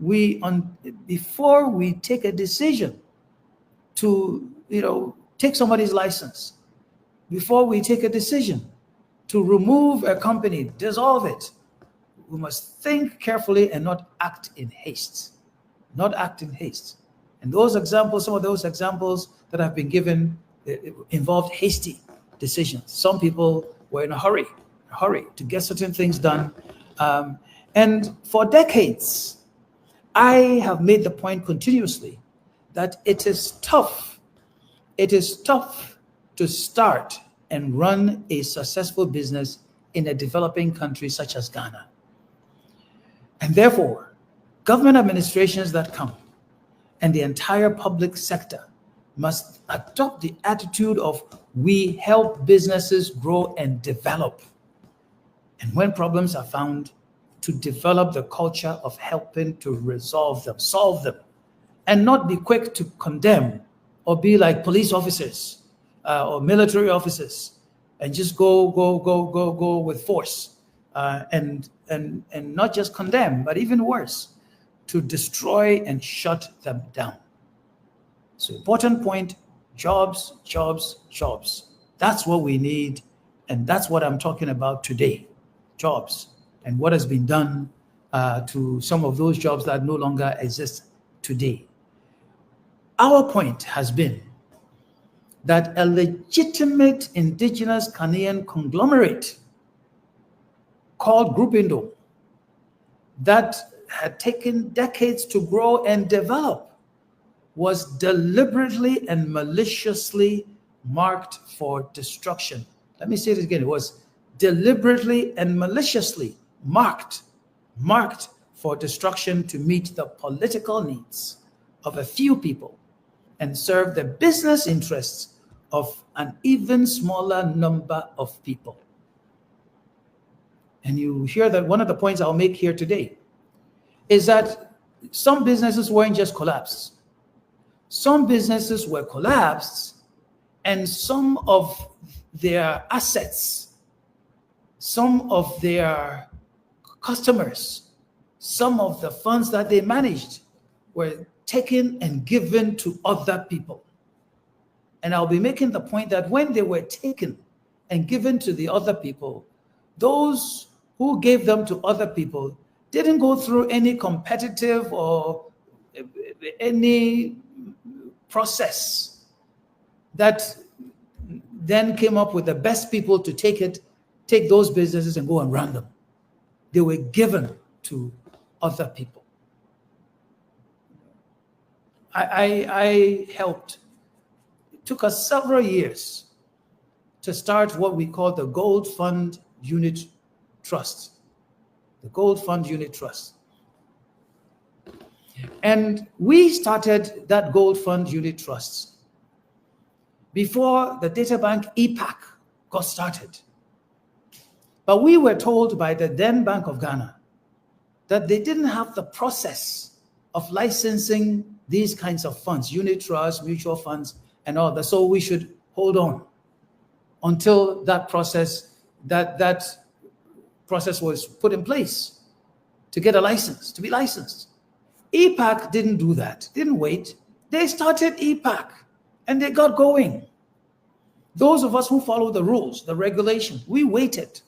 before we take a decision to, take somebody's license, before we take a decision to remove a company, dissolve it, we must think carefully and not act in haste. Not act in haste. And those examples, some of those examples that have been given, involved hasty decisions. Some people were in a hurry to get certain things done. And for decades, I have made the point continuously that it is tough to start and run a successful business in a developing country such as Ghana. And therefore, government administrations that come and the entire public sector must adopt the attitude of we help businesses grow and develop. And when problems are found, to develop the culture of helping to resolve them, solve them, and not be quick to condemn or be like police officers or military officers and just go with force and not just condemn, but even worse, to destroy and shut them down. So important point, jobs. That's what we need, and that's what I'm talking about today, jobs, and what has been done to some of those jobs that no longer exist today. Our point has been that a legitimate indigenous Ghanaian conglomerate called cryįng Nduom that had taken decades to grow and develop was deliberately and maliciously marked for destruction. Let me say it again. It was deliberately and maliciously marked for destruction to meet the political needs of a few people and serve the business interests of an even smaller number of people. And you hear that one of the points I'll make here today is that some businesses weren't just collapsed. Some businesses were collapsed, and some of their assets, some of their customers, some of the funds that they managed were taken and given to other people. And I'll be making the point that when they were taken and given to the other people, those who gave them to other people didn't go through any competitive or any process that then came up with the best people to take those businesses and go and run them. They were given to other people. I helped. It took us several years to start what we call the Gold Fund Unit Trust. The Gold Fund Unit Trust. And we started that Gold Fund Unit Trust before the data bank EPAC got started. But we were told by the then Bank of Ghana that they didn't have the process of licensing these kinds of funds, unit trusts, mutual funds, and all that. So we should hold on until that process was put in place to get a license, to be licensed. EPAC didn't do that, didn't wait. They started EPAC and they got going. Those of us who follow the rules, the regulation, we waited.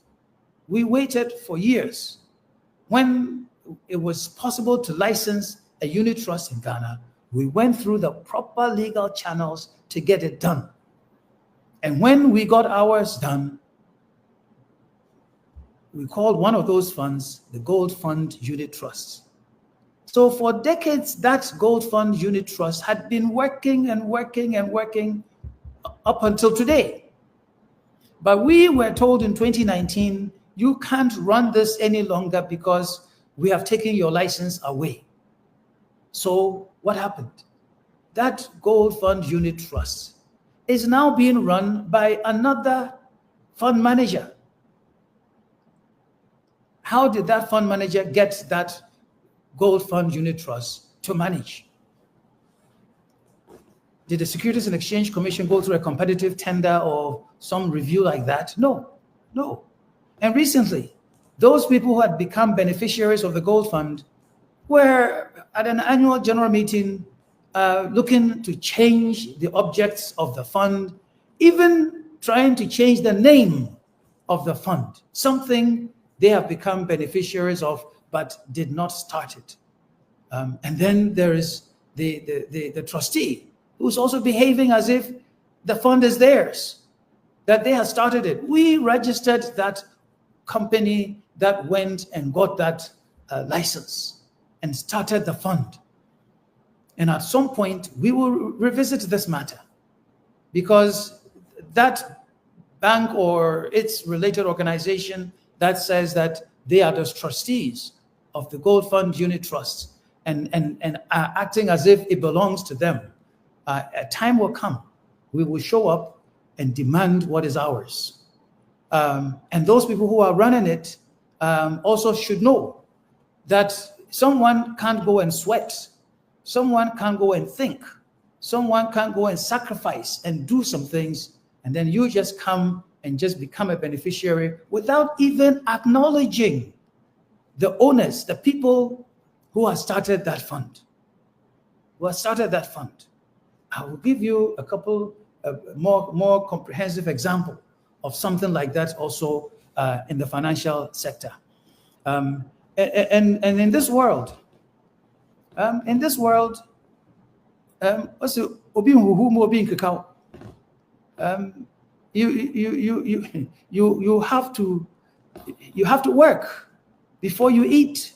We waited for years. When it was possible to license a unit trust in Ghana, we went through the proper legal channels to get it done. And when we got ours done, we called one of those funds the Gold Fund Unit Trust. So for decades, that Gold Fund Unit Trust had been working up until today. But we were told in 2019, you can't run this any longer because we have taken your license away. So what happened? That Gold Fund Unit Trust is now being run by another fund manager. How did that fund manager get that Gold Fund Unit Trust to manage? Did the Securities and Exchange Commission go through a competitive tender or some review like that? No. And recently, those people who had become beneficiaries of the Gold Fund were at an annual general meeting looking to change the objects of the fund, even trying to change the name of the fund, something they have become beneficiaries of but did not start it. And then there is the trustee who's also behaving as if the fund is theirs, that they have started it. We registered that company that went and got that license and started the fund. And at some point, we will revisit this matter, because that bank or its related organization that says that they are the trustees of the Gold Fund Unit Trust and are acting as if it belongs to them, a time will come, we will show up and demand what is ours. And those people who are running it also should know that someone can't go and sweat, someone can't go and think, someone can't go and sacrifice and do some things, and then you just come and just become a beneficiary without even acknowledging the owners, the people who have started that fund. I will give you a couple more comprehensive example of something like that also in the financial sector. And in this world, you have to work before you eat.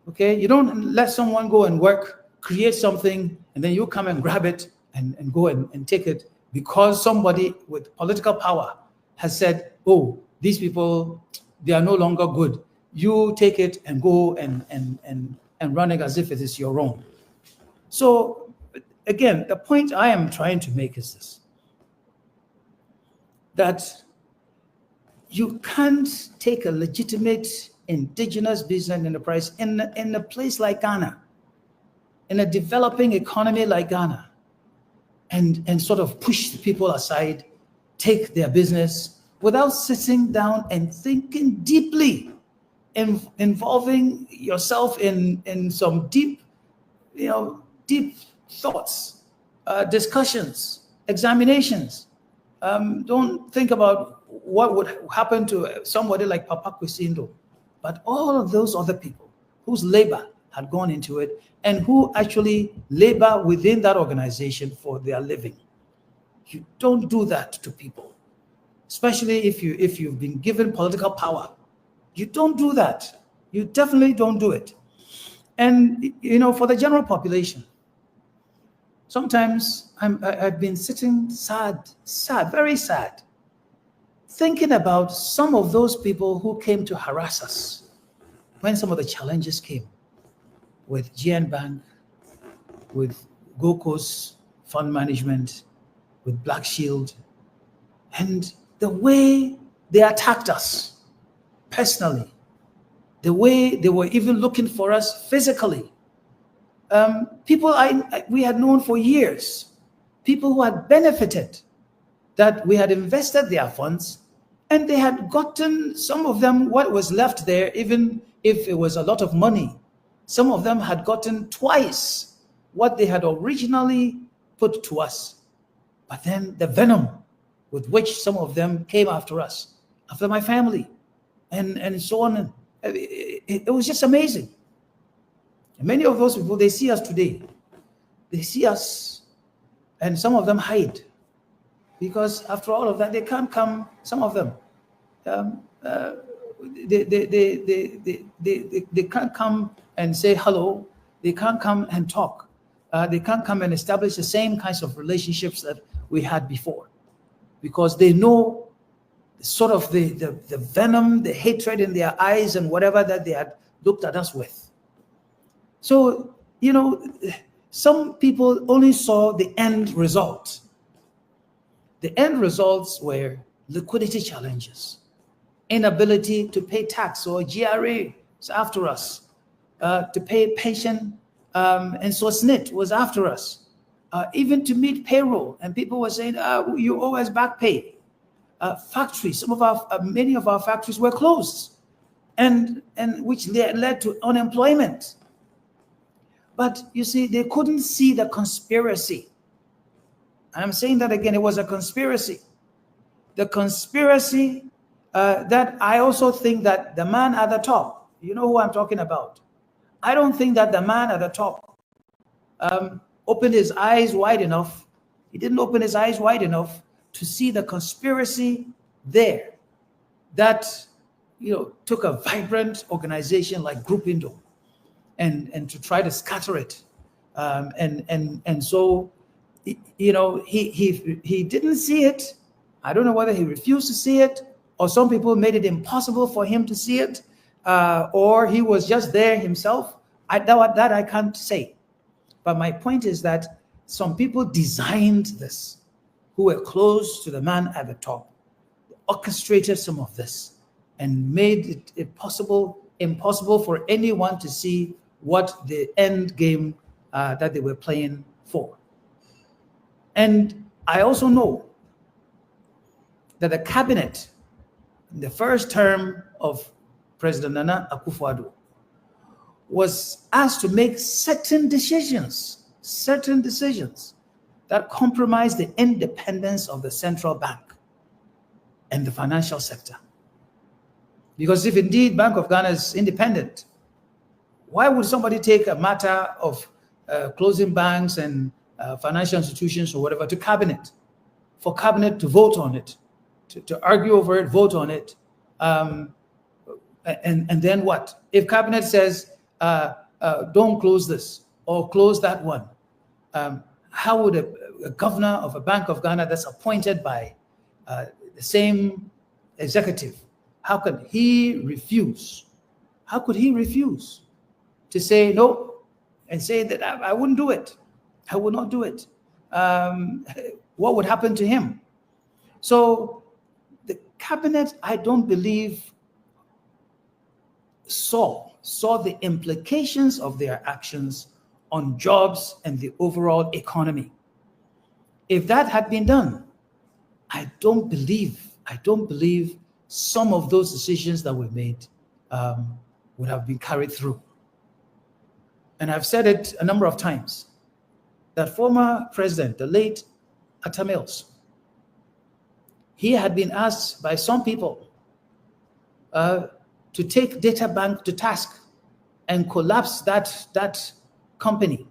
Okay, you don't let someone go and work, create something, and then you come and grab it and go and take it because somebody with political power has said, oh, these people, they are no longer good. You take it and go and run it as if it is your own. So again, the point I am trying to make is this, that you can't take a legitimate indigenous business enterprise in a place like Ghana, in a developing economy like Ghana, and sort of push the people aside, take their business without sitting down and thinking deeply, involving yourself in some deep thoughts, discussions, examinations. Don't think about what would happen to somebody like Paa Kwesi Nduom, but all of those other people whose labor had gone into it and who actually labor within that organization for their living. You don't do that to people, especially if you've been given political power. You don't do that. You definitely don't do it. And for the general population, sometimes I've been sitting sad, very sad, thinking about some of those people who came to harass us when some of the challenges came with GN Bank, with Gold Coast Fund Management, with Black Shield, and the way they attacked us personally, the way they were even looking for us physically. People we had known for years, people who had benefited, that we had invested their funds, and they had gotten, some of them, what was left there, even if it was a lot of money, some of them had gotten twice what they had originally put to us. But then the venom with which some of them came after us, after my family, and so on, it was just amazing. And many of those people, they see us today. They see us, and some of them hide, because after all of that, they can't come. Some of them, they can't come and say hello. They can't come and talk. They can't come and establish the same kinds of relationships that we had before, because they know sort of the venom, the hatred in their eyes, and whatever that they had looked at us with. So, some people only saw the end result. The end results were liquidity challenges, inability to pay tax or GRA was after us, to pay pension, and so SNIT was after us, even to meet payroll. And people were saying, you owe us back pay. Factories, many of our factories were closed, and which led to unemployment. But you see, they couldn't see the conspiracy. I'm saying that again, it was a conspiracy. The conspiracy that I also think that the man at the top, you know who I'm talking about. I don't think that the man at the top opened his eyes wide enough. He didn't open his eyes wide enough to see the conspiracy there that, you know, took a vibrant organization like cryįng and to try to scatter it. And so, you know, he didn't see it. I don't know whether he refused to see it, or some people made it impossible for him to see it, or he was just there himself. That I can't say. But my point is that some people designed this, who were close to the man at the top, orchestrated some of this, and made it impossible for anyone to see what the end game that they were playing for. And I also know that the cabinet, in the first term of President Nana Akufo-Addo, was asked to make certain decisions that compromise the independence of the central bank and the financial sector. Because if indeed Bank of Ghana is independent, why would somebody take a matter of closing banks and financial institutions or whatever to cabinet, for cabinet to vote on it, to argue over it, vote on it, and then what? If cabinet says, don't close this or close that one, how would a governor of a Bank of Ghana that's appointed by the same executive, how could he refuse? How could he refuse to say no and say that I wouldn't do it? I would not do it. What would happen to him? So the cabinet, I don't believe, saw the implications of their actions on jobs and the overall economy. If that had been done, I don't believe some of those decisions that were made would have been carried through. And I've said it a number of times, that former president, the late Atta, he had been asked by some people to take Data Bank to task and collapse that company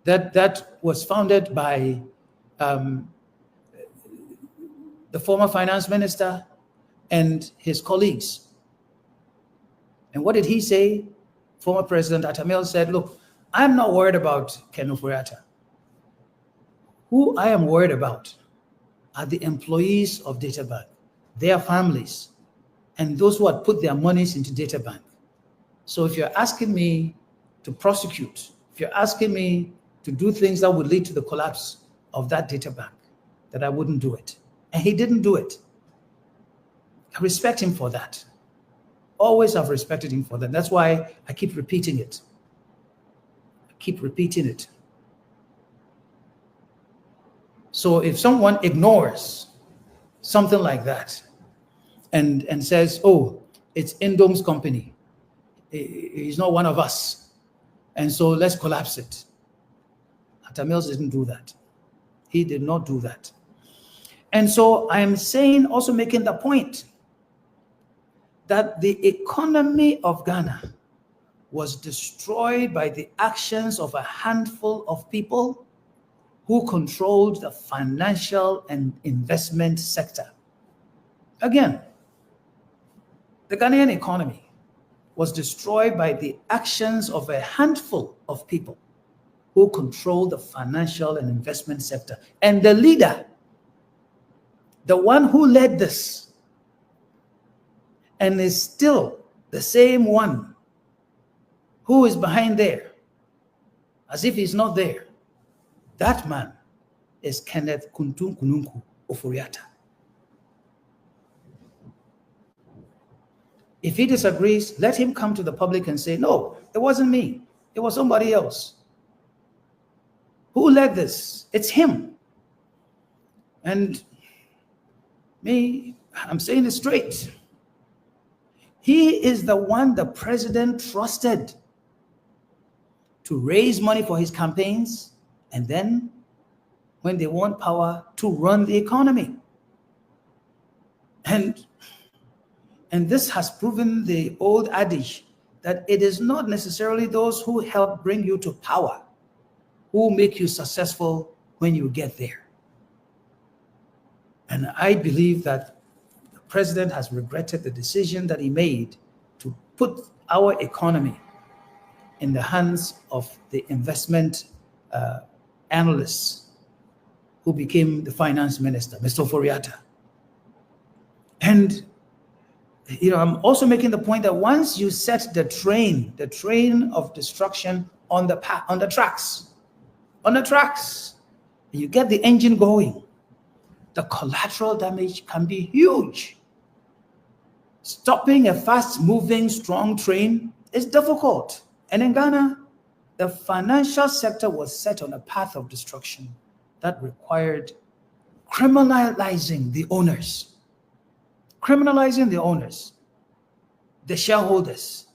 that was founded by the former finance minister and his colleagues. And what did he say? Former President Atta said, look, I'm not worried about Ken Ofori. Who I am worried about are the employees of Data Bank, their families, and those who had put their monies into Data Bank. So if you're asking me to prosecute, if you're asking me to do things that would lead to the collapse of that Data Bank, that I wouldn't do it. And he didn't do it. I respect him for that. Always have respected him for that. That's why I keep repeating it. So if someone ignores something like that and says, oh, it's Ndom's company, he's not one of us, and so let's collapse it. Atta didn't do that. He did not do that. And so I am saying, also making the point, that the economy of Ghana was destroyed by the actions of a handful of people who controlled the financial and investment sector. Again, the Ghanaian economy was destroyed by the actions of a handful of people who controlled the financial and investment sector. And the leader, the one who led this, and is still the same one who is behind there, as if he's not there, that man is Kenneth Kununku Ofori. If he disagrees, let him come to the public and say, no, it wasn't me. It was somebody else. Who led this? It's him. And me, I'm saying it straight. He is the one the president trusted to raise money for his campaigns, and then when they want power, to run the economy. And this has proven the old adage that it is not necessarily those who help bring you to power who make you successful when you get there. And I believe that the president has regretted the decision that he made to put our economy in the hands of the investment analysts who became the finance minister, Mr. Ofori Atta. And I'm also making the point that once you set the train of destruction on the tracks, you get the engine going, the collateral damage can be huge. Stopping a fast-moving, strong train is difficult. And in Ghana, the financial sector was set on a path of destruction that required criminalizing the owners, the shareholders,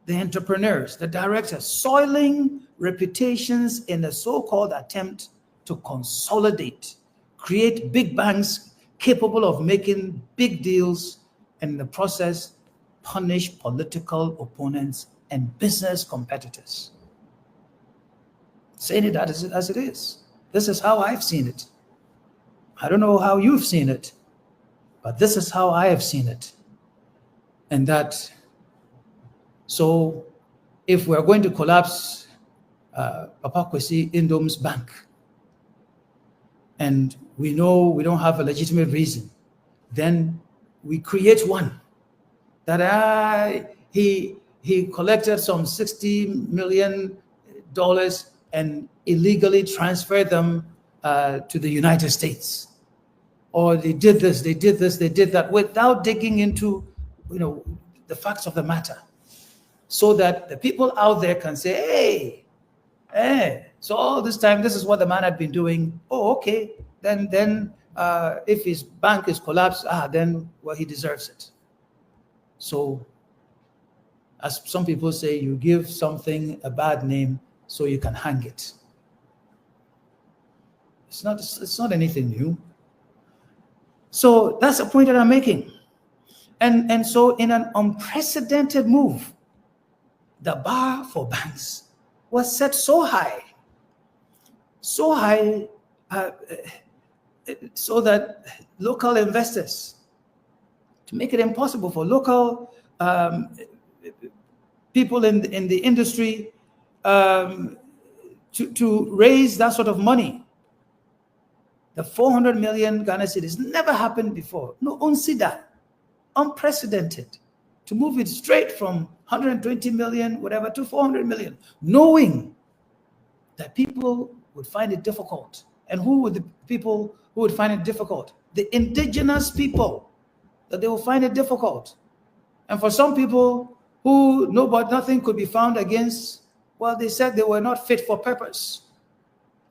the entrepreneurs, the directors, soiling reputations in a so-called attempt to consolidate, create big banks capable of making big deals, and in the process, punish political opponents and business competitors. Saying it as it is. This is how I've seen it. I don't know how you've seen it, but this is how I have seen it. And that, so if we're going to collapse Paa Kwesi Nduom's bank, and we know we don't have a legitimate reason, then we create one that he collected some $60 million and illegally transferred them to the United States. Or they did this, they did that, without digging into the facts of the matter, so that the people out there can say, hey, so all this time, this is what the man had been doing. Oh, okay. Then if his bank is collapsed, then he deserves it. So, as some people say, you give something a bad name so you can hang it. It's not anything new. So that's the point that I'm making. And so in an unprecedented move, the bar for banks was set so high, so that local investors, to make it impossible for local people in the industry to raise that sort of money. The 400 million Ghana cedis never happened before. No, unprecedented. To move it straight from 120 million, whatever, to 400 million, knowing that people would find it difficult. And who would the people who would find it difficult? The indigenous people, that they will find it difficult. And for some people who nothing could be found against, well, they said they were not fit for purpose.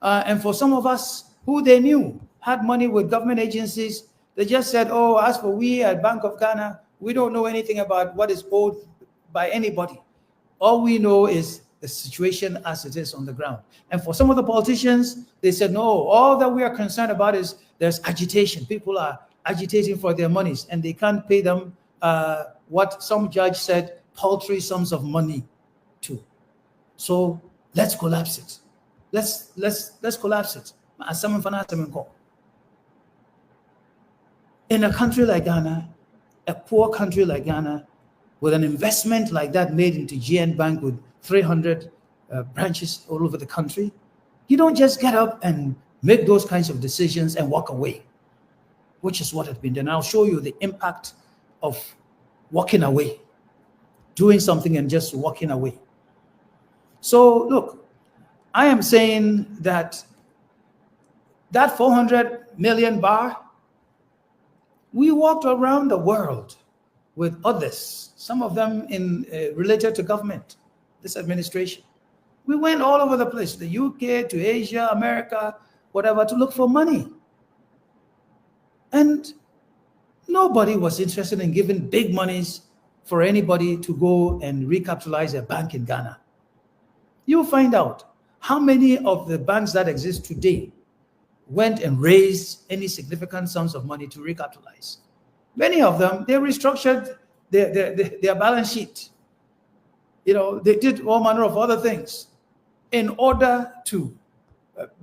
And for some of us who they knew had money with government agencies, they just said, oh, as for we at Bank of Ghana, we don't know anything about what is owed by anybody. All we know is the situation as it is on the ground. And for some of the politicians, they said, no, all that we are concerned about is there's agitation. People are agitating for their monies, and they can't pay them what some judge said, paltry sums of money to. So let's collapse it. Let's collapse it. In a country like Ghana, a poor country like Ghana, with an investment like that made into GN Bank with 300 branches all over the country, you don't just get up and make those kinds of decisions and walk away, which is what has been done. I'll show you the impact of walking away, doing something and just walking away. So look, I am saying that 400 million bar, we walked around the world with others, some of them related to government, this administration. We went all over the place, the UK, to Asia, America, whatever, to look for money. And nobody was interested in giving big monies for anybody to go and recapitalize a bank in Ghana. you'll find out how many of the banks that exist today went and raised any significant sums of money to recapitalize. Many of them, they restructured their balance sheet. They did all manner of other things in order to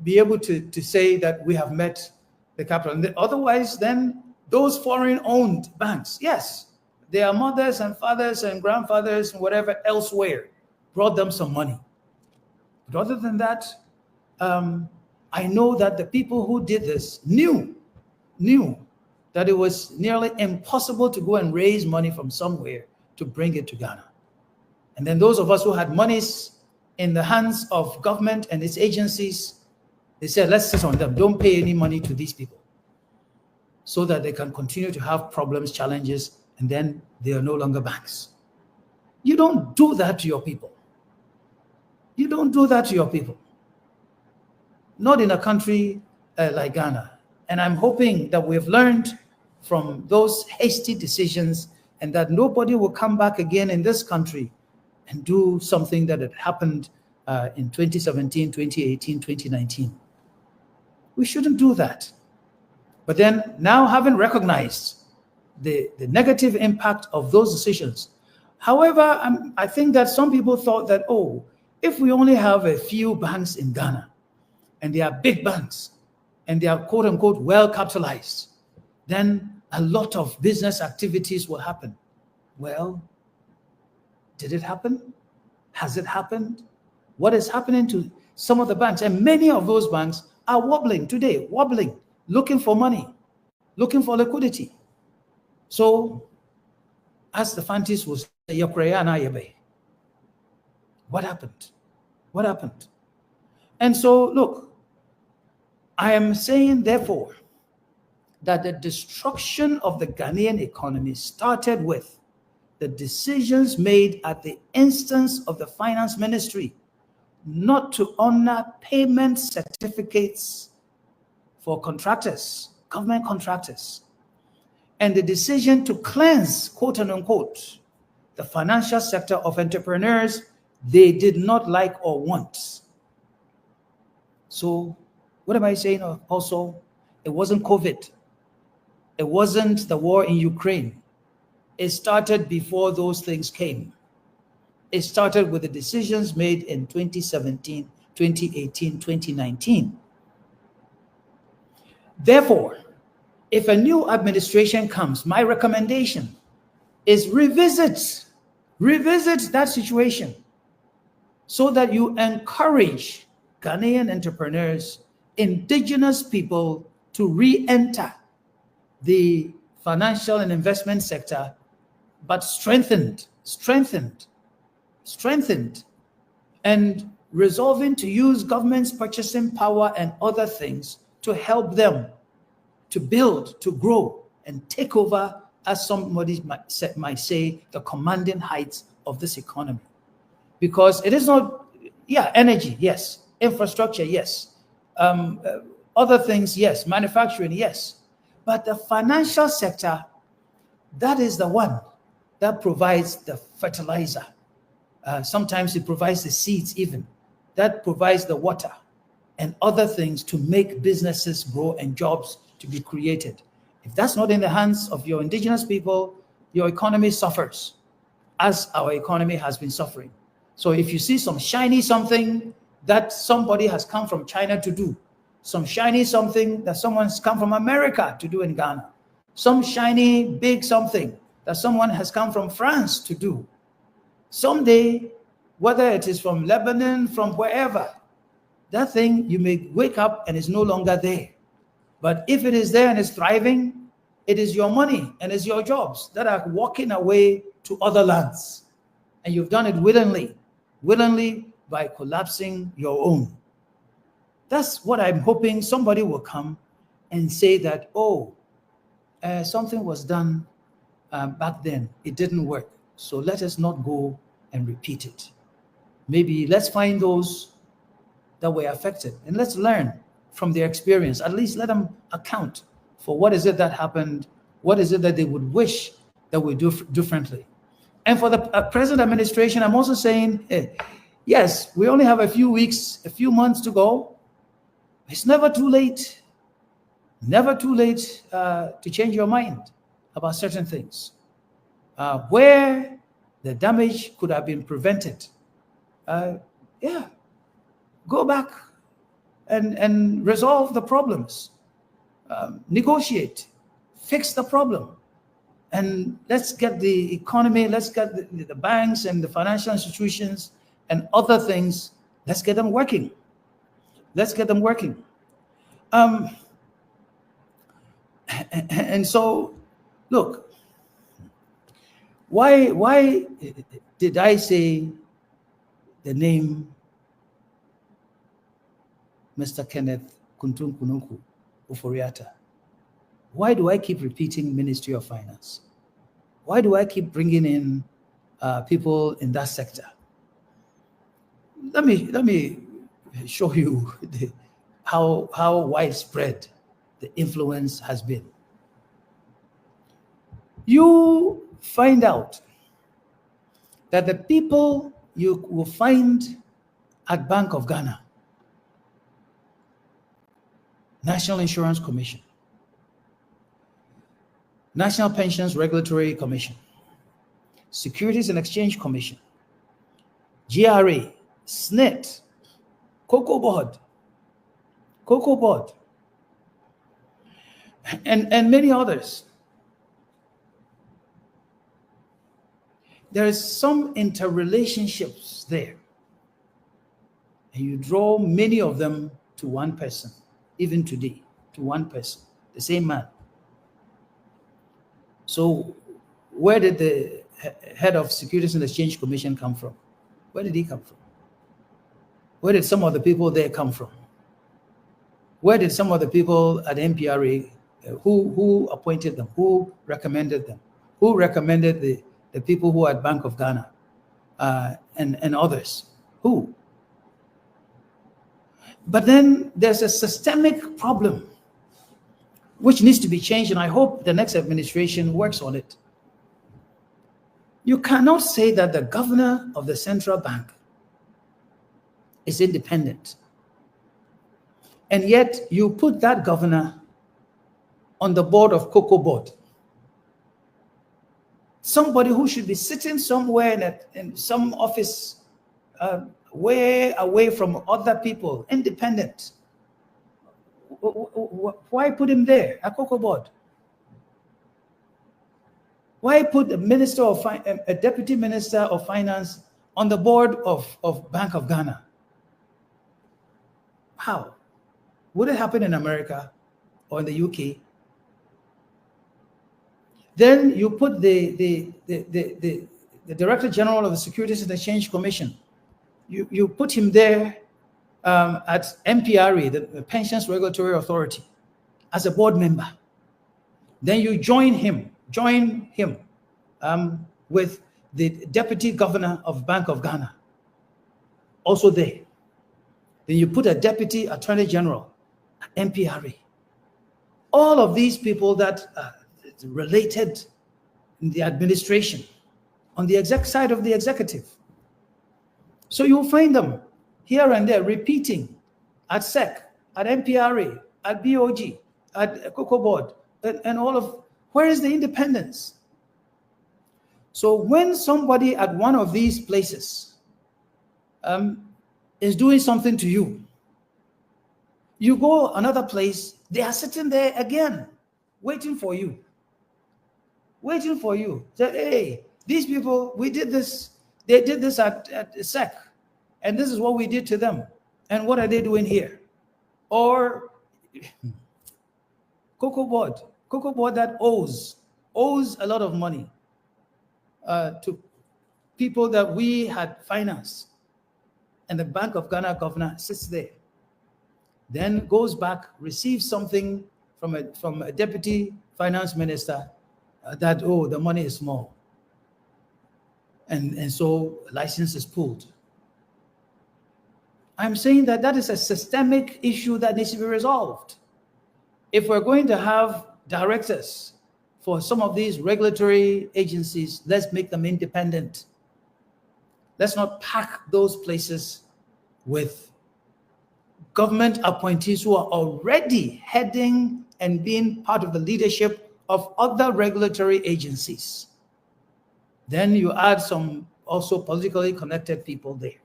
be able to say that we have met the capital. And otherwise, then those foreign-owned banks, yes, their mothers and fathers and grandfathers and whatever elsewhere brought them some money. But other than that, I know that the people who did this knew that it was nearly impossible to go and raise money from somewhere to bring it to Ghana. And then those of us who had monies in the hands of government and its agencies, they said, let's sit on them. Don't pay any money to these people so that they can continue to have problems, challenges, and then they are no longer banks. You don't do that to your people. You don't do that to your people. Not in a country like Ghana. And I'm hoping that we've learned from those hasty decisions and that nobody will come back again in this country and do something that had happened in 2017, 2018, 2019. We shouldn't do that. But then now, having recognized the negative impact of those decisions, however, I think that some people thought that, if we only have a few banks in Ghana, and they are big banks, and they are quote unquote well capitalized, then a lot of business activities will happen. Well, did it happen? Has it happened? What is happening to some of the banks? And many of those banks are wobbling today, looking for money, looking for liquidity. So, as the Fantis will say, what happened? What happened? And so, look, I am saying, therefore, that the destruction of the Ghanaian economy started with the decisions made at the instance of the Finance Ministry not to honor payment certificates for contractors, government contractors, and the decision to cleanse, quote unquote, the financial sector of entrepreneurs they did not like or want. So, what am I saying also? It wasn't COVID. It wasn't the war in Ukraine. It started before those things came. It started with the decisions made in 2017, 2018, 2019. Therefore, if a new administration comes, my recommendation is revisit that situation so that you encourage Ghanaian entrepreneurs, indigenous people to re-enter the financial and investment sector, but strengthened, and resolving to use government's purchasing power and other things to help them to build, to grow, and take over, as somebody might say, the commanding heights of this economy. Because it is not, energy, yes, infrastructure, yes, other things, yes, manufacturing, yes, but the financial sector, that is the one that provides the fertilizer. Sometimes it provides the seeds even, that provides the water and other things to make businesses grow and jobs to be created. If that's not in the hands of your indigenous people, your economy suffers, as our economy has been suffering. So if you see some shiny something that somebody has come from China to do, some shiny something that someone's come from America to do in Ghana, some shiny big something that someone has come from France to do, someday, whether it is from Lebanon, from wherever, that thing you may wake up and it's no longer there. But if it is there and it's thriving, it is your money and it's your jobs that are walking away to other lands. And you've done it willingly by collapsing your own. That's what I'm hoping somebody will come and say that, something was done back then. It didn't work. So let us not go and repeat it. Maybe let's find those that were affected and let's learn from their experience. At least let them account for what is it that happened, what is it that they would wish that we do differently. And for the present administration, I'm also saying, Yes, we only have a few weeks, a few months to go. It's never too late. Never too late to change your mind about certain things. Where the damage could have been prevented, yeah, go back and resolve the problems, negotiate, fix the problem, and let's get the economy, let's get the banks and the financial institutions and other things, let's get them working. Let's get them working. And so, look, why did I say the name Mr. Kenneth Kununku Ofori Atta? Why do I keep repeating Ministry of Finance? Why do I keep bringing in people in that sector? Let me show you how widespread the influence has been. You find out that the people you will find at Bank of Ghana, National Insurance Commission, National Pensions Regulatory Commission, Securities and Exchange Commission, GRA, SNET, Cocoa Board, and many others. There is some interrelationships there. And you draw many of them to one person, even today, to one person, the same man. So where did the head of Securities and Exchange Commission come from? Where did he come from? Where did some of the people there come from? Where did some of the people at MPRA, who appointed them? Who recommended them? Who recommended the people who are at Bank of Ghana and others? Who? But then there's a systemic problem which needs to be changed, and I hope the next administration works on it. You cannot say that the governor of the central bank is independent, and yet you put that governor on the board of Cocoa Board. Somebody who should be sitting somewhere in some office way away from other people, independent. Why put him there at Cocoa Board? Why put a deputy minister of finance on the board of Bank of Ghana? How? Would it happen in America or in the UK? Then you put the Director General of the Securities and Exchange Commission. You put him there at MPRA, the Pensions Regulatory Authority, as a board member. Then you join him with the Deputy Governor of Bank of Ghana, also there. Then you put a Deputy Attorney General at MPRA. All of these people that are related in the administration, on the side of the executive. So you'll find them here and there repeating at SEC, at MPRA, at BOG, at Cocoa Board, and all of, where is the independence? So when somebody at one of these places is doing something to you, you go another place, they are sitting there again, waiting for you. Say, hey, these people, we did this, they did this at SEC, and this is what we did to them. And what are they doing here? Or Cocoa Board that owes a lot of money to people that we had financed. And the Bank of Ghana governor sits there, then goes back, receives something from a deputy finance minister that, oh, the money is small. And so license is pulled. I'm saying that is a systemic issue that needs to be resolved. If we're going to have directors for some of these regulatory agencies, let's make them independent. let's not pack those places with government appointees who are already heading and being part of the leadership of other regulatory agencies. Then you add some also politically connected people there.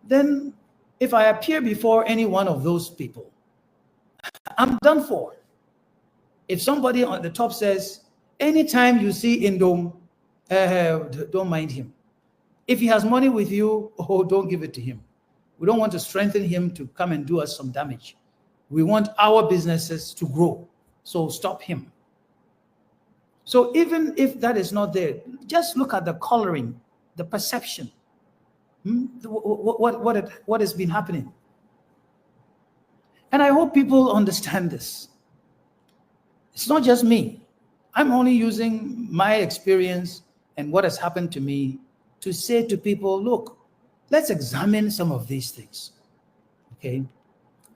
Then if I appear before any one of those people, I'm done for. If somebody on the top says, anytime you see Nduom, don't mind him. If he has money with you, don't give it to him. We don't want to strengthen him to come and do us some damage. We want our businesses to grow. So stop him. So even if that is not there, just look at the coloring, the perception. What has been happening? And I hope people understand this. It's not just me. I'm only using my experience and what has happened to me to say to people, look, let's examine some of these things. Okay?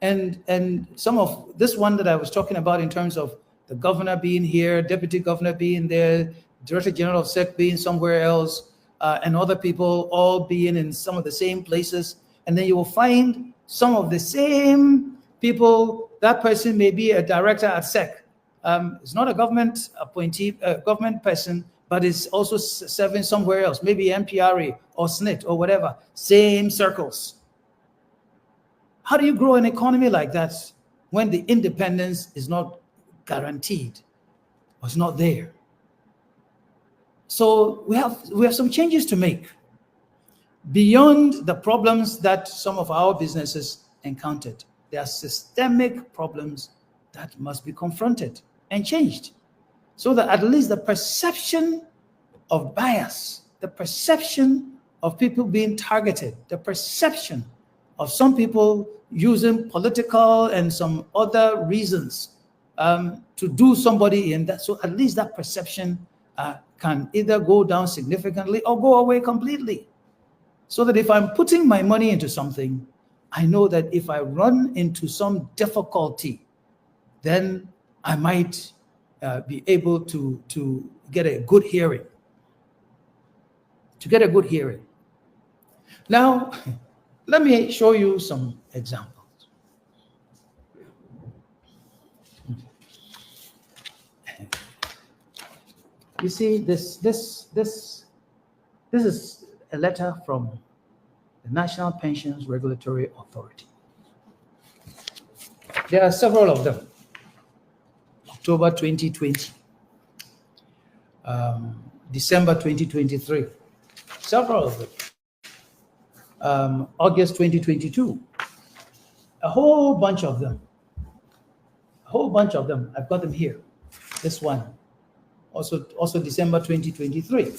And some of this one that I was talking about in terms of the governor being here, deputy governor being there, director general of SEC being somewhere else, and other people all being in some of the same places. And then you will find some of the same people, that person may be a director at SEC. It's not a government appointee, government person, but it's also serving somewhere else, maybe MPRA or SNIT or whatever, same circles. How do you grow an economy like that when the independence is not guaranteed or it's not there? So we have some changes to make beyond the problems that some of our businesses encountered. There are systemic problems that must be confronted and changed so that at least the perception of bias, the perception of people being targeted, the perception of some people using political and some other reasons to do somebody in that. So at least that perception can either go down significantly or go away completely. So that if I'm putting my money into something, I know that if I run into some difficulty, then I might be able to get a good hearing. To get a good hearing. Now, let me show you some examples. You see, this is a letter from the National Pensions Regulatory Authority. There are several of them. October 2020, December 2023, several of them. August 2022, a whole bunch of them. I've got them here. This one, also December 2023.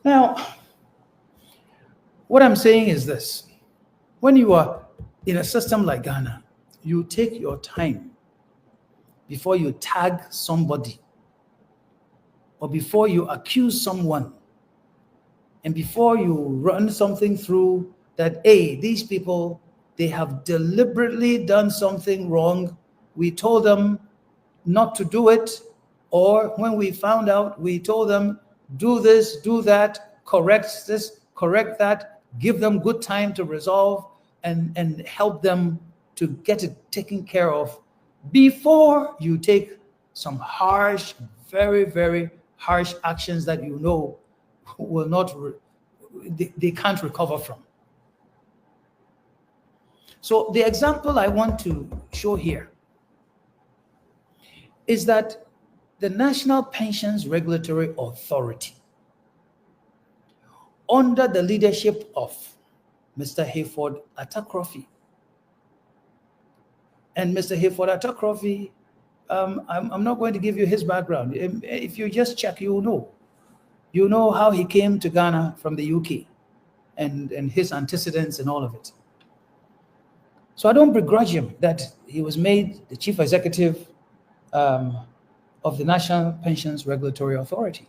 Now, what I'm saying is this: when you are in a system like Ghana, you take your time before you tag somebody, or before you accuse someone, and before you run something through that, hey, these people, they have deliberately done something wrong. We told them not to do it, or when we found out, we told them, do this, do that, correct this, correct that, give them good time to resolve and help them to get it taken care of before you take some harsh, very, very harsh actions that you know will not, they can't recover from. So the example I want to show here is that the National Pensions Regulatory Authority, under the leadership of Mr. Hayford Atta, and Mr. Hayford Atta, I'm not going to give you his background. If you just check, you know how he came to Ghana from the UK and his antecedents and all of it. So I don't begrudge him that he was made the chief executive of the National Pensions Regulatory Authority.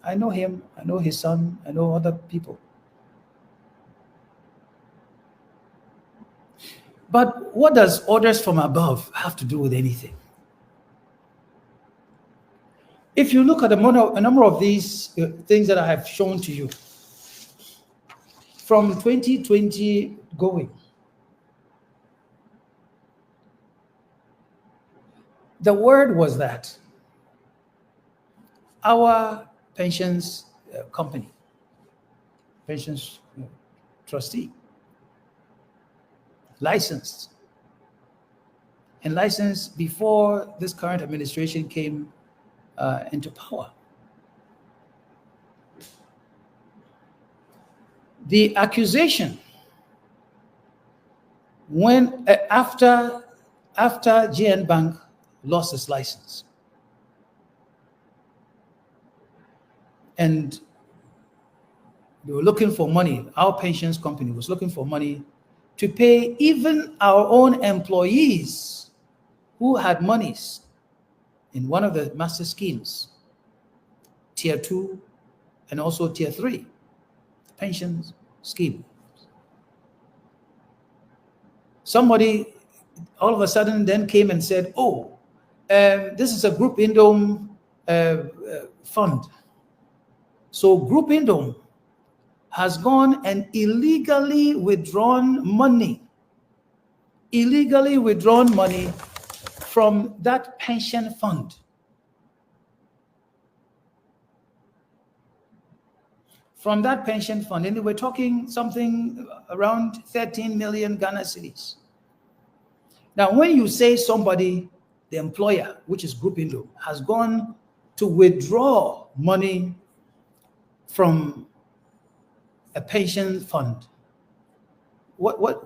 I know him, I know his son, I know other people. But what does orders from above have to do with anything? If you look at a number of these things that I have shown to you, from 2020 going, the word was that our pensions company, pensions trustee, licensed before this current administration came into power. The accusation when after GN Bank lost its license, and they were looking for money, our pensions company was looking for money to pay even our own employees who had monies in one of the master schemes, Tier 2 and also Tier 3 pensions scheme. Somebody all of a sudden then came and said, oh, this is a Group Nduom fund. So Group Nduom has gone and illegally withdrawn money from that pension fund. From that pension fund, and we're talking something around 13 million Ghana cedis. Now, when you say somebody, the employer, which is Group Nduom, has gone to withdraw money from a pension fund, what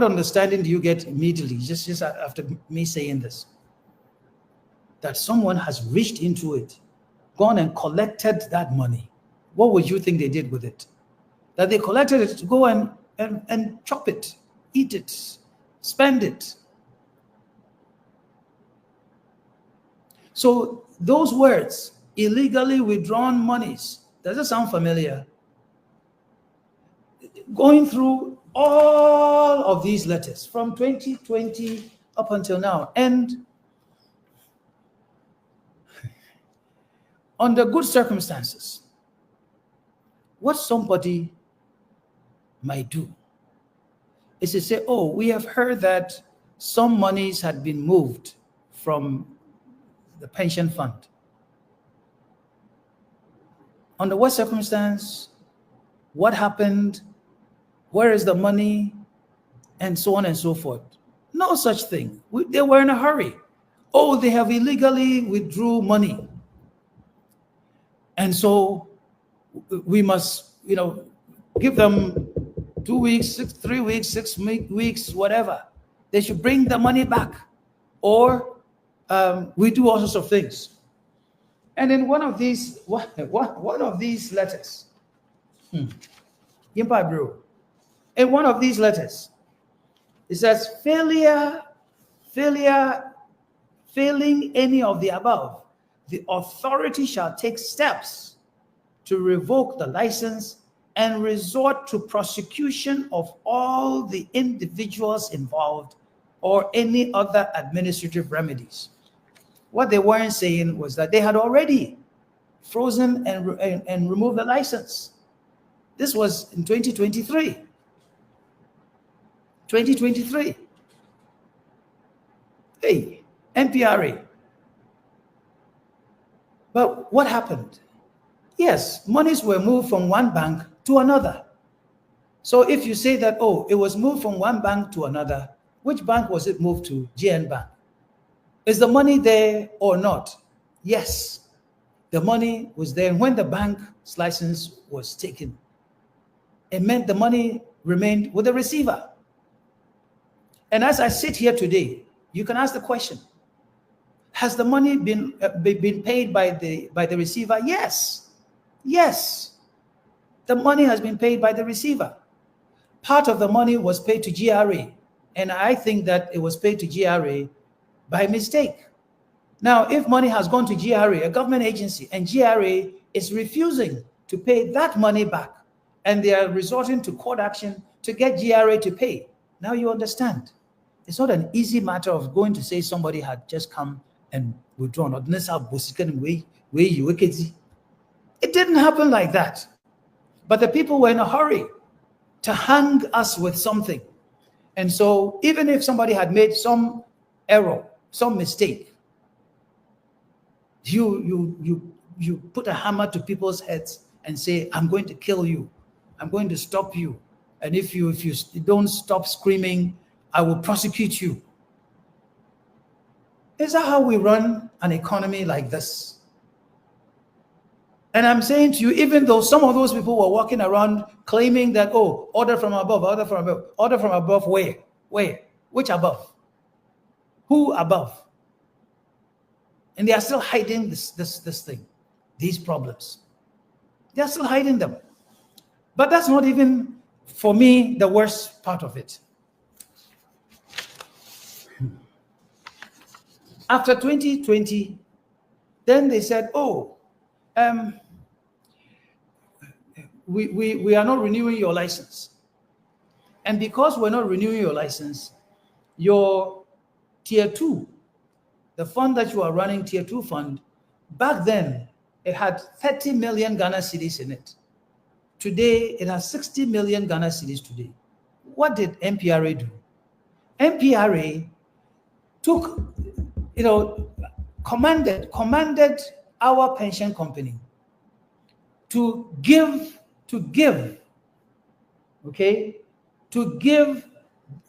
understanding do you get immediately, just after me saying this? That someone has reached into it, gone and collected that money. What would you think they did with it? That they collected it to go and chop it, eat it, spend it. So those words, illegally withdrawn monies, does it sound familiar? Going through all of these letters from 2020 up until now, and under good circumstances, what somebody might do is to say, oh, we have heard that some monies had been moved from the pension fund. Under what circumstance? What happened? Where is the money? And so on and so forth. No such thing. They were in a hurry. Oh, they have illegally withdrew money. And so we must, give them 2 weeks, 3 weeks, 6 weeks, whatever. They should bring the money back. Or we do all sorts of things. And in one of these letters, in one of these letters, it says, failing any of the above, the authority shall take steps to revoke the license and resort to prosecution of all the individuals involved or any other administrative remedies. What they weren't saying was that they had already frozen and removed the license. This was in 2023. 2023. Hey, NPRA. But what happened? Yes, monies were moved from one bank to another. So if you say that, oh, it was moved from one bank to another, which bank was it moved to? GN Bank. Is the money there or not? Yes, the money was there. When the bank's license was taken, it meant the money remained with the receiver. And as I sit here today, you can ask the question, has the money been paid by the receiver? Yes. Yes. The money has been paid by the receiver. Part of the money was paid to GRA, and I think that it was paid to GRA by mistake. Now, if money has gone to GRA, a government agency, and GRA is refusing to pay that money back, and they are resorting to court action to get GRA to pay, now you understand. It's not an easy matter of going to say somebody had just come and withdrawn. It didn't happen like that. But the people were in a hurry to hang us with something. And so even if somebody had made some error, some mistake, you put a hammer to people's heads and say, I'm going to kill you. I'm going to stop you. And if you don't stop screaming, I will prosecute you. Is that how we run an economy like this? And I'm saying to you, even though some of those people were walking around claiming that, oh, order from above, order from above, order from above, where? Which above? Who above? And they are still hiding this thing, these problems. They are still hiding them. But that's not even, for me, the worst part of it. After 2020, then they said, oh, we are not renewing your license. And because we're not renewing your license, your tier 2, the fund that you are running, tier 2 fund, back then, it had 30 million Ghana cedis in it. Today, it has 60 million Ghana cedis today. What did MPRA do? MPRA took, commanded our pension company to give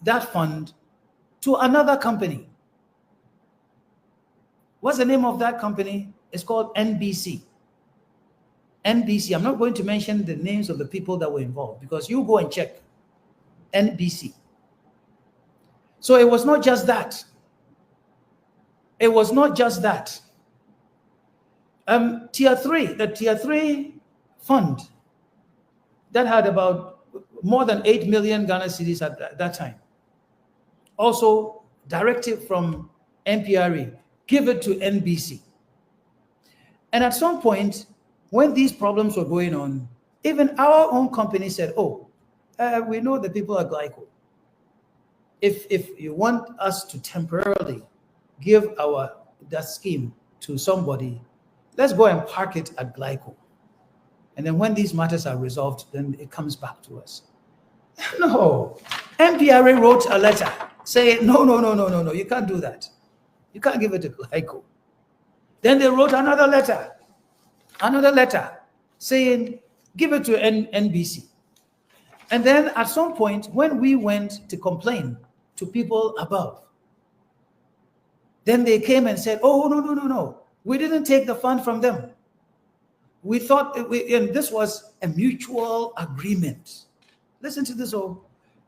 that fund to another company. What's the name of that company? It's called NBC. NBC. I'm not going to mention the names of the people that were involved because you go and check. NBC. So it was not just that. It was not just that. Tier 3, the Tier 3 fund that had about more than 8 million Ghana cedis at that time. Also, directive from MPRA, give it to NBC. And at some point, when these problems were going on, even our own company said, oh, we know the people at Glyco. If you want us to temporarily give that scheme to somebody, let's go and park it at Glyco. And then when these matters are resolved, then it comes back to us. No. MPRA wrote a letter saying, no, you can't do that. You can't give it to Glyco. Then they wrote another letter saying, give it to NBC. And then at some point, when we went to complain to people above, then they came and said, oh, no. We didn't take the fund from them. We thought, and this was a mutual agreement. Listen to this,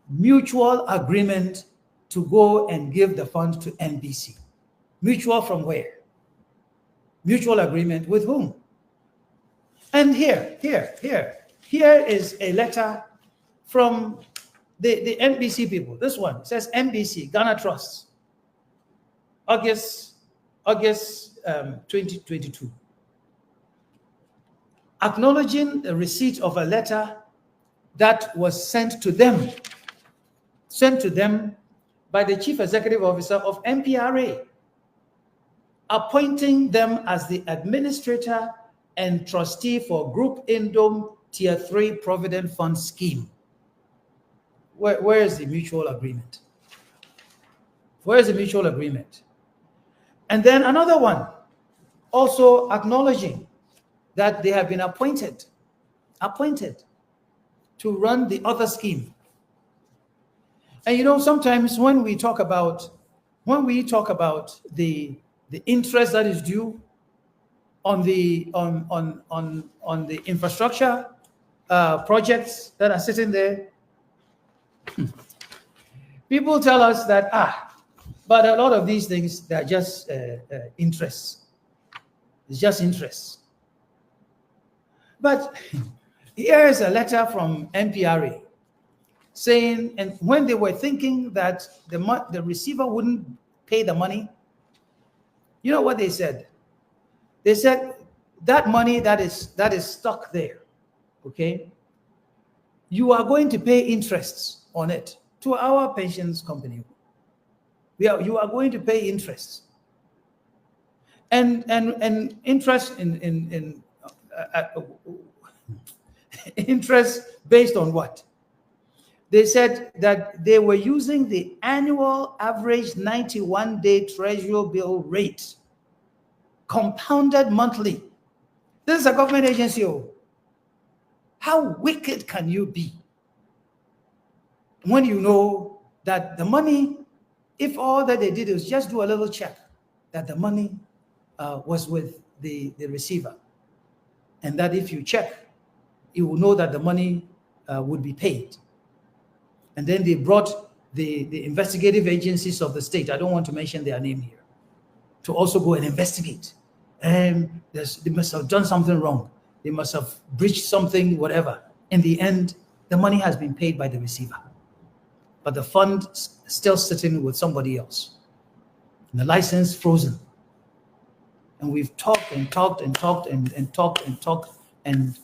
mutual agreement to go and give the fund to NBC. Mutual from where? Mutual agreement with whom? And here is a letter from the NBC people. This one, it says NBC, Ghana Trust, August 2022. Acknowledging the receipt of a letter that was sent to them by the Chief Executive Officer of MPRA, appointing them as the administrator and trustee for Group Indom Tier 3 Provident Fund Scheme. Where is the mutual agreement? Where is the mutual agreement? And then another one, also acknowledging that they have been appointed to run the other scheme. And sometimes when we talk about the interest that is due on the infrastructure projects that are sitting there, people tell us that but a lot of these things, they're just interests. It's just interests. But here is a letter from MPRA saying, and when they were thinking that the receiver wouldn't pay the money, you know what they said? They said that money that is stuck there, okay, you are going to pay interests on it to our pensions company. You are going to pay interests, and interest in Interest based on what? They said that they were using the annual average 91-day treasury bill rate, compounded monthly. This is a government agency. How wicked can you be when you know that the money, if all that they did was just do a little check, that the money was with the receiver, and that if you check, you will know that the money would be paid. And then they brought the investigative agencies of the state, I don't want to mention their name here, to also go and investigate. And they must have done something wrong. They must have breached something, whatever. In the end, the money has been paid by the receiver, but the fund is still sitting with somebody else. And the license frozen. And we've talked and talked and talked and talked and talked and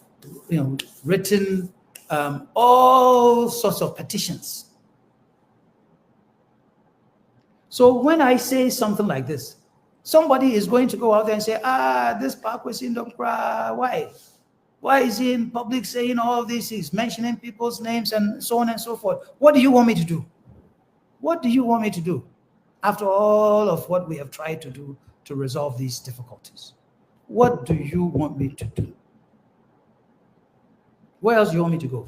written all sorts of petitions. So when I say something like this, somebody is going to go out there and say, this Paa Kwesi Nduom, why? Why is he in public saying all this? He's mentioning people's names and so on and so forth. What do you want me to do? What do you want me to do after all of what we have tried to do to resolve these difficulties? What do you want me to do? Where else do you want me to go?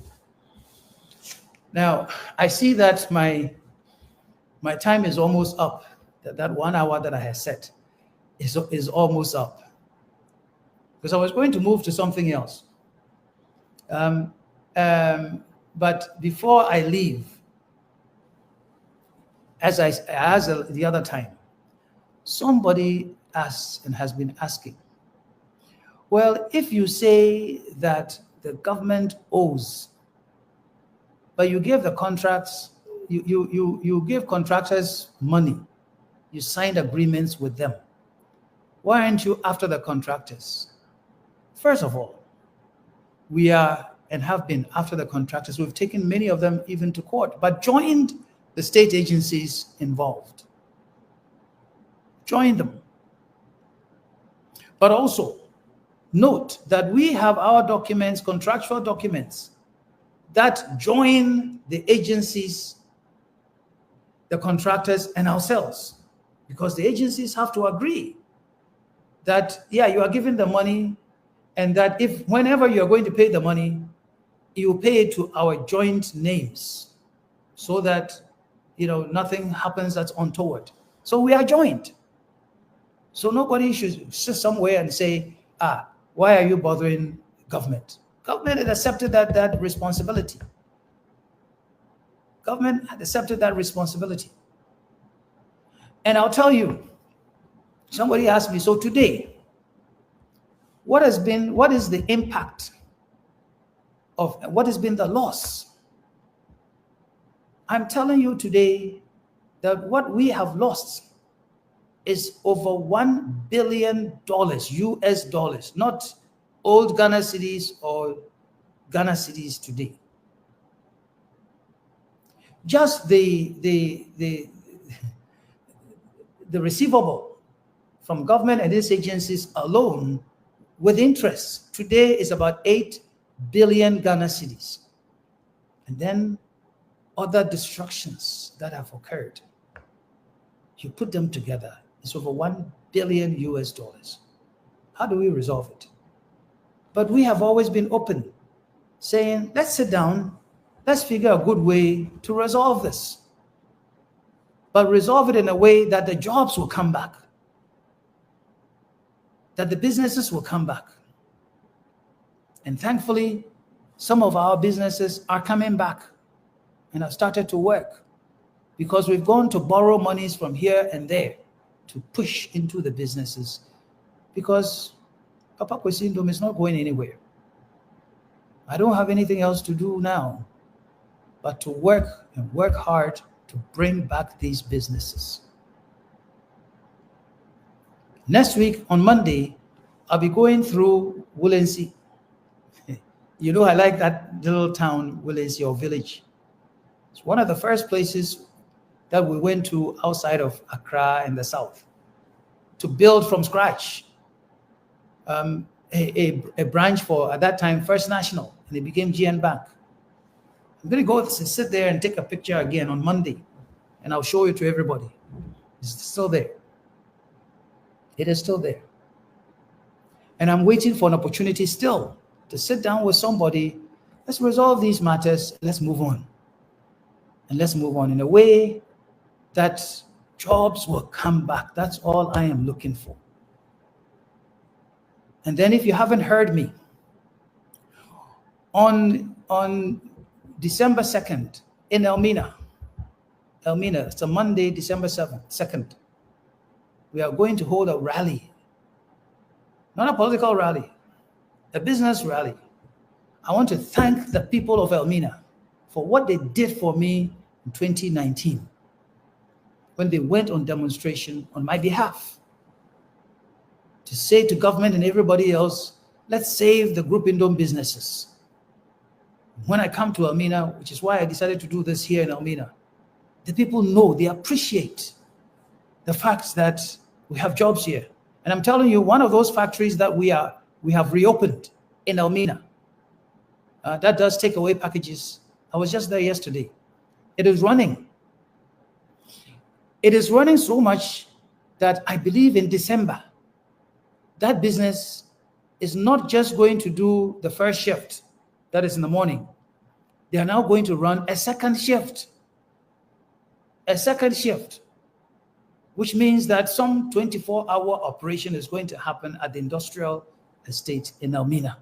Now, I see that my time is almost up. That 1 hour that I had set is almost up. Because I was going to move to something else. But before I leave, as the other time, somebody asked and has been asking, well, if you say that the government owes, but you give the contracts, you give contractors money, you signed agreements with them, why aren't you after the contractors? First of all, we are and have been after the contractors. We've taken many of them even to court, but joined the state agencies involved. Join them. But also, note that we have our documents, contractual documents, that join the agencies, the contractors, and ourselves. Because the agencies have to agree that, yeah, you are giving the money, and that if whenever you're going to pay the money, you pay it to our joint names so that nothing happens that's untoward. So we are joined. So nobody should sit somewhere and say, why are you bothering government? Government had accepted that responsibility. Government had accepted that responsibility. And I'll tell you, somebody asked me, so today, what is the impact of what has been the loss? I'm telling you today that what we have lost is over $1 billion US dollars, not old Ghana cedis or Ghana cedis today. Just the receivable from government and its agencies alone with interest today is about 8 billion Ghana cedis. And then other destructions that have occurred, you put them together, it's over 1 billion US dollars. How do we resolve it? But we have always been open, saying, let's sit down, let's figure a good way to resolve this. But resolve it in a way that the jobs will come back, that the businesses will come back. And thankfully, some of our businesses are coming back and have started to work because we've gone to borrow monies from here and there to push into the businesses, because Paa Kwesi Nduom is not going anywhere. I don't have anything else to do now but to work and work hard to bring back these businesses. Next week on Monday, I'll be going through Woolensey. You know, I like that little town, Woolensey, or village. It's one of the first places that we went to outside of Accra in the south to build from scratch a branch for, at that time, First National and it became GN Bank. I'm going to go sit there and take a picture again on Monday, and I'll show it to everybody. It's still there. It is still there. And I'm waiting for an opportunity still to sit down with somebody. Let's resolve these matters. Let's move on. And let's move on in a way that jobs will come back. That's all I am looking for. And then if you haven't heard me, on December 2nd in Elmina, it's a Monday, December 2nd, we are going to hold a rally. Not a political rally, a business rally. I want to thank the people of Elmina for what they did for me in 2019 when they went on demonstration on my behalf to say to government and everybody else, let's save the Group Nduom businesses. When I come to Elmina, which is why I decided to do this here in Elmina, the people know, they appreciate the fact that we have jobs here. And I'm telling you, one of those factories that we have reopened in Elmina, that does take away packages. I was just there yesterday. It is running. It is running so much that I believe in December, that business is not just going to do the first shift, that is in the morning. They are now going to run a second shift. A second shift, which means that some 24-hour operation is going to happen at the industrial estate in Elmina.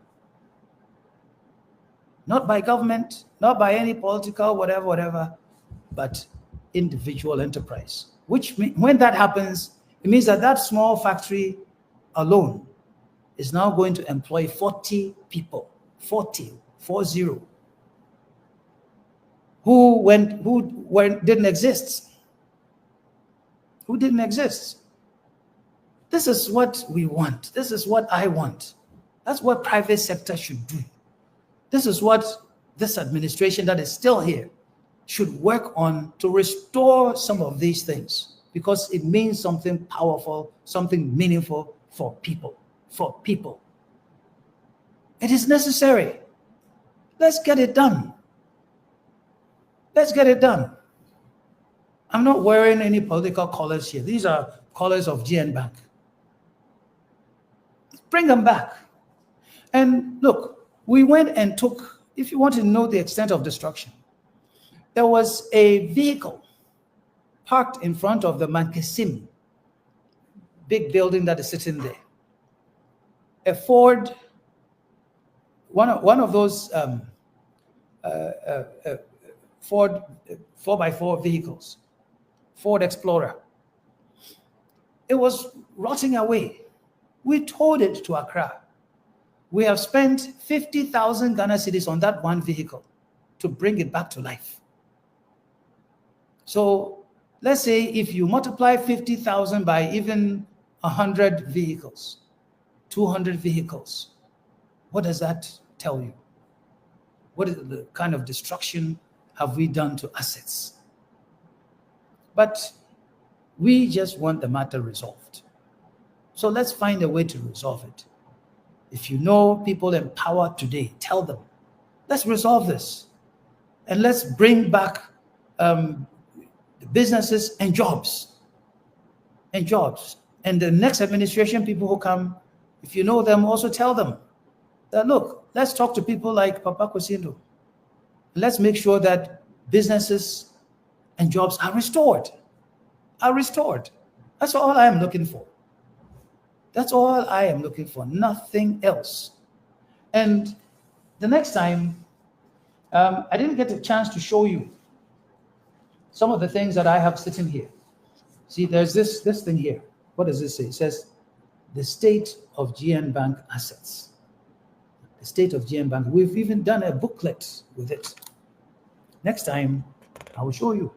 Not by government, not by any political, whatever, but individual enterprise. Which, when that happens, it means that that small factory alone is now going to employ 40 people, 40, who didn't exist. Who didn't exist. This is what we want. This is what I want. That's what private sector should do. This is what this administration that is still here should work on to restore some of these things, because it means something powerful, something meaningful for people. It is necessary. Let's get it done. Let's get it done. I'm not wearing any political colors here. These are colors of GN Bank. Bring them back. And look, we went and took, if you want to know the extent of destruction, there was a vehicle parked in front of the Mankesim big building that is sitting there. A Ford, one of those Ford 4x4 vehicles, Ford Explorer. It was rotting away. We towed it to Accra. We have spent 50,000 Ghana cedis on that one vehicle to bring it back to life. So let's say if you multiply 50,000 by even 100 vehicles, 200 vehicles, what does that tell you? What is the kind of destruction have we done to assets? But we just want the matter resolved. So let's find a way to resolve it. If you know people in power today, tell them, let's resolve this. And let's bring back the businesses and jobs. And jobs. And the next administration, people who come, if you know them, also tell them that, look, let's talk to people like Paa Kwesi Nduom. Let's make sure that businesses and jobs are restored. That's all I am looking for. That's all I am looking for, nothing else. And the next time, I didn't get a chance to show you some of the things that I have sitting here. See, there's this thing here. What does this say? It says, the state of GN Bank assets. The state of GN Bank. We've even done a booklet with it. Next time, I will show you.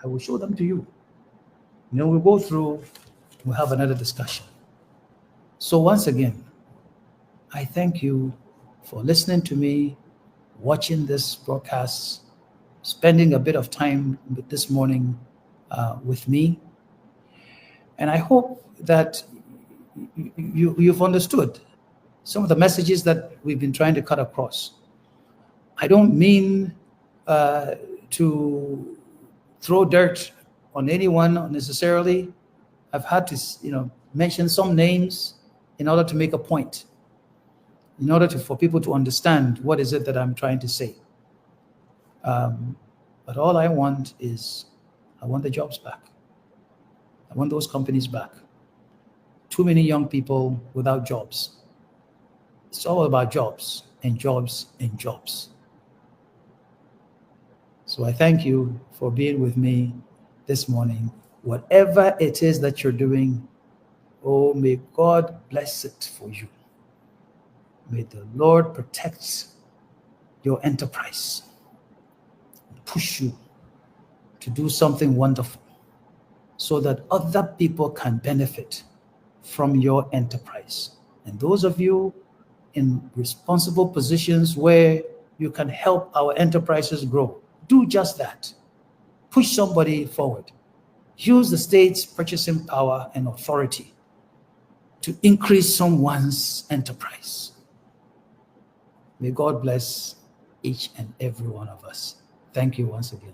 I will show them to you. We'll go through, we'll have another discussion. So once again, I thank you for listening to me, watching this broadcast, spending a bit of time this morning with me. And I hope that you've understood some of the messages that we've been trying to cut across. I don't mean to throw dirt on anyone necessarily. I've had to, mention some names in order to make a point, in order for people to understand what is it that I'm trying to say. But all I want is, I want the jobs back. I want those companies back. Too many young people without jobs. It's all about jobs and jobs and jobs. So I thank you for being with me this morning. Whatever it is that you're doing, oh, may God bless it for you. May the Lord protect your enterprise, push you to do something wonderful so that other people can benefit from your enterprise. And those of you in responsible positions where you can help our enterprises grow, do just that. Push somebody forward. Use the state's purchasing power and authority to increase someone's enterprise. May God bless each and every one of us. Thank you once again.